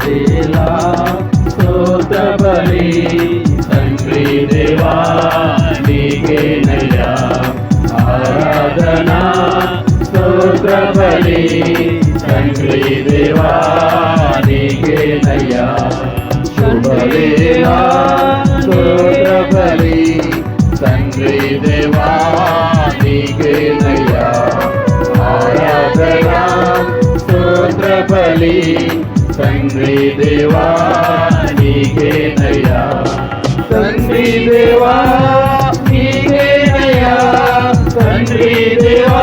శుభవేళ స్తోత్ర బలి తండ్రి దేవా నీకేనయ్యా ఆరాధన స్తోత్ర బలి తండ్రి దేవా నీకేనయ్యా శుభవేళ స్తోత్ర బలి తండ్రి దేవా నీకేనయ్యా ఆరాధన స్తోత్ర బలి తండ్రి దేవా నీకేనయ్యా తండ్రి దేవా నీకేనయ్యా తండ్రి దేవా